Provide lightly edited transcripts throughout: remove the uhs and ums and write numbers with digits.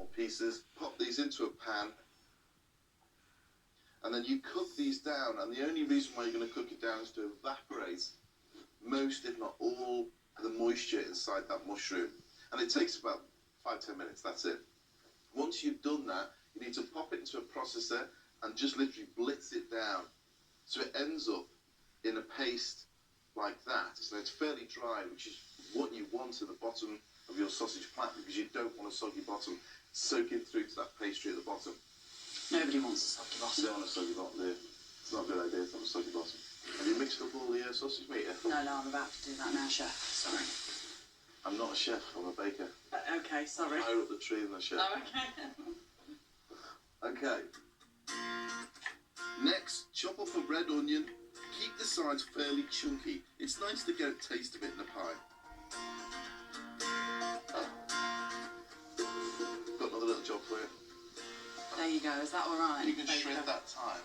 small pieces, pop these into a pan, and then you cook these down, and the only reason why you're going to cook it down is to evaporate most, if not all, the moisture inside that mushroom. And it takes about 5-10 minutes, that's it. Once you've done that, you need to pop it into a processor and just literally blitz it down. So it ends up in a paste like that. So it's fairly dry, which is what you want at the bottom of your sausage plat, because you don't want a soggy bottom soaking through to that pastry at the bottom. Nobody wants a soggy bottom. You don't want a soggy bottom, do you? It's not a good idea to have a soggy bottom. Have you mixed up all the sausage meat yet? No, I'm about to do that now, Chef. Sorry. I'm not a chef, I'm a baker. Okay, sorry. Higher up the tree than a chef. Oh, okay. Okay. Next, chop up a red onion. Keep the sides fairly chunky. It's nice to get a taste of it in a pie. Got another little job for you. There you go. Is that all right? You can shred that thyme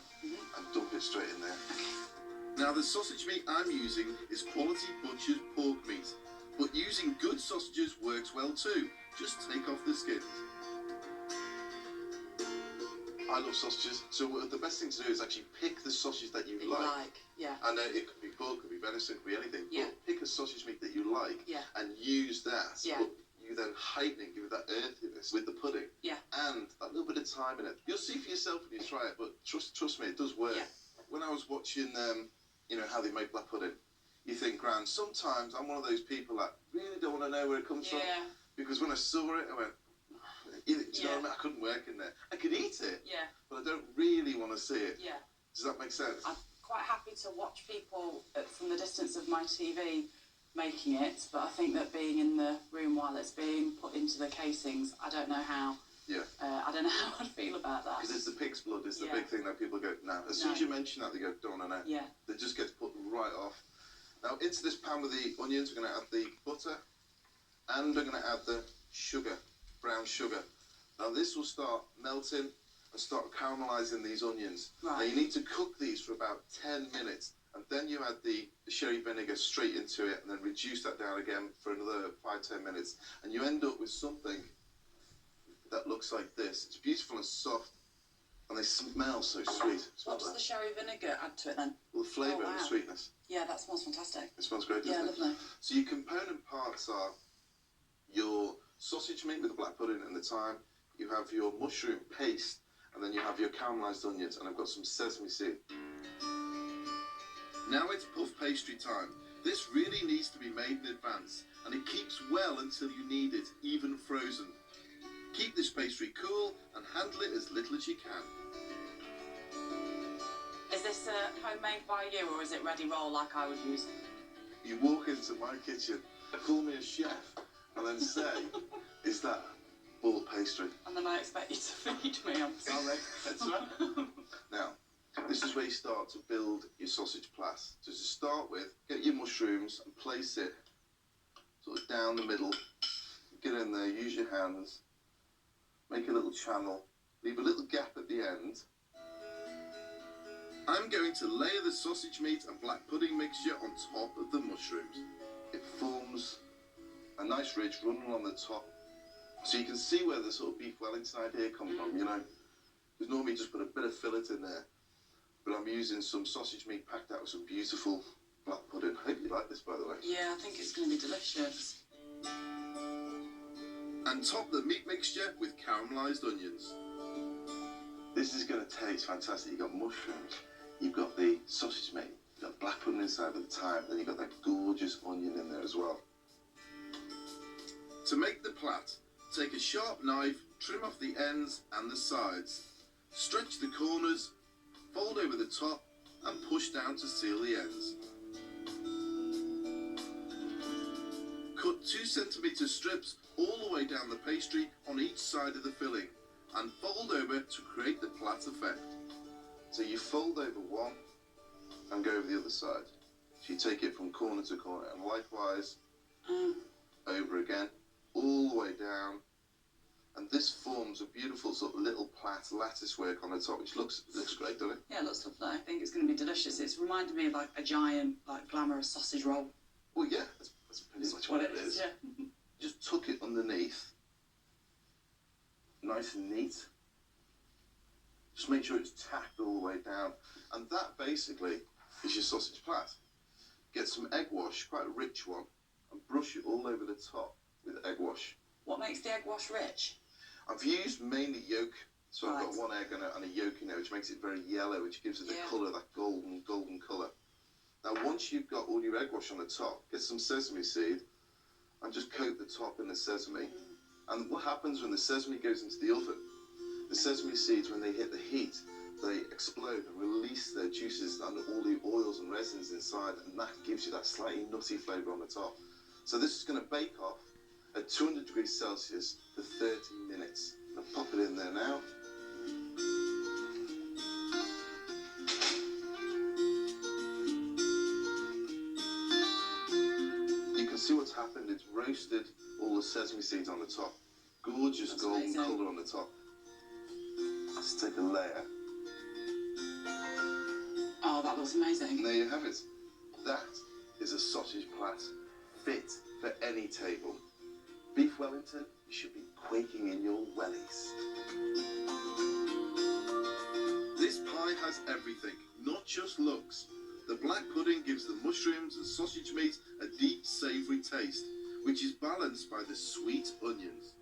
and dump it straight in there. Okay. Now, the sausage meat I'm using is quality butcher's pork meat, but using good sausages works well too. Just take off the skins. I love sausages, so the best thing to do is actually pick the sausage that you like. Yeah. And it could be pork, could be venison, could be anything. Yeah. But pick a sausage meat that you like and use that. Yeah. But you then heighten it, give it that earthiness with the pudding. Yeah. And a little bit of thyme in it. You'll see for yourself when you try it, but trust me, it does work. Yeah. When I was watching, how they make black pudding, you think, Gran, sometimes I'm one of those people that really don't want to know where it comes from. Because when I saw it, I went, do you know what I mean? I couldn't work in there. I could eat it, but I don't really want to see it. Yeah. Does that make sense? I'm quite happy to watch people from the distance of my TV making it, but I think that being in the room while it's being put into the casings, I don't know how. Yeah. I don't know how I'd feel about that. Because it's the pig's blood, it's the big thing that people go, no. As soon as you mention that, they go, don't want to know. Yeah. They just get put right off. Now, into this pan with the onions, we're going to add the butter, and we're going to add the sugar, brown sugar. Now, this will start melting and start caramelising these onions. Right. Now, you need to cook these for about 10 minutes, and then you add the sherry vinegar straight into it, and then reduce that down again for another 5-10 minutes. And you end up with something that looks like this. It's beautiful and soft, and they smell so sweet. What does the sherry vinegar add to it then? Well, the flavour and the sweetness. Yeah, that smells fantastic. It smells great, doesn't it? Yeah, lovely. So your component parts are your sausage meat with the black pudding and the thyme, you have your mushroom paste, and then you have your caramelised onions, and I've got some sesame seed. Now it's puff pastry time. This really needs to be made in advance, and it keeps well until you need it, even frozen. Keep this pastry cool and handle it as little as you can. Is this homemade by you, or is it ready roll like I would use? You walk into my kitchen, call me a chef, and then say, is that ball pastry? And then I expect you to feed me, I'm sorry. That's right. Now, this is where you start to build your sausage plat. So to start with, get your mushrooms and place it sort of down the middle. Get in there, use your hands, make a little channel, leave a little gap at the end. I'm going to layer the sausage meat and black pudding mixture on top of the mushrooms. It forms a nice ridge running along the top, so you can see where the sort of beef Wellington idea comes from, you know. Because normally you just put a bit of fillet in there, but I'm using some sausage meat packed out with some beautiful black pudding. I hope you like this, by the way. Yeah, I think it's going to be delicious. And top the meat mixture with caramelised onions. This is going to taste fantastic. You've got mushrooms, you've got the sausage meat, you've got black pudding inside with the thyme, then you've got that gorgeous onion in there as well. To make the plat, take a sharp knife, trim off the ends and the sides, stretch the corners, fold over the top and push down to seal the ends. Cut 2 centimetre strips all the way down the pastry on each side of the filling and fold over to create the plat effect. So you fold over one and go over the other side. So you take it from corner to corner and likewise over again, all the way down. And this forms a beautiful sort of little plat lattice work on the top, which looks great, doesn't it? Yeah, it looks lovely. I think it's going to be delicious. It's reminded me of like a giant, like glamorous sausage roll. Well, yeah, that's pretty much what it is. Yeah. Just tuck it underneath. nice and neat. Just make sure it's tacked all the way down. And that basically is your sausage plat. Get some egg wash, quite a rich one, and brush it all over the top with egg wash. What makes the egg wash rich? I've used mainly yolk, so Right. I've got one egg and a yolk in there, which makes it very yellow, which gives it the colour, that golden colour. Now, once you've got all your egg wash on the top, get some sesame seed and just coat the top in the sesame. And what happens when the sesame goes into the oven? The sesame seeds, when they hit the heat, they explode and release their juices and all the oils and resins inside, and that gives you that slightly nutty flavour on the top. So this is going to bake off at 200 degrees Celsius for 30 minutes. I'll pop it in there now. You can see what's happened. It's roasted all the sesame seeds on the top. Gorgeous golden colour on the top. Let's take a layer. Oh, that looks amazing. And there you have it. That is a sausage plat fit for any table. Beef Wellington, you should be quaking in your wellies. This pie has everything, not just looks. The black pudding gives the mushrooms and sausage meat a deep savoury taste, which is balanced by the sweet onions.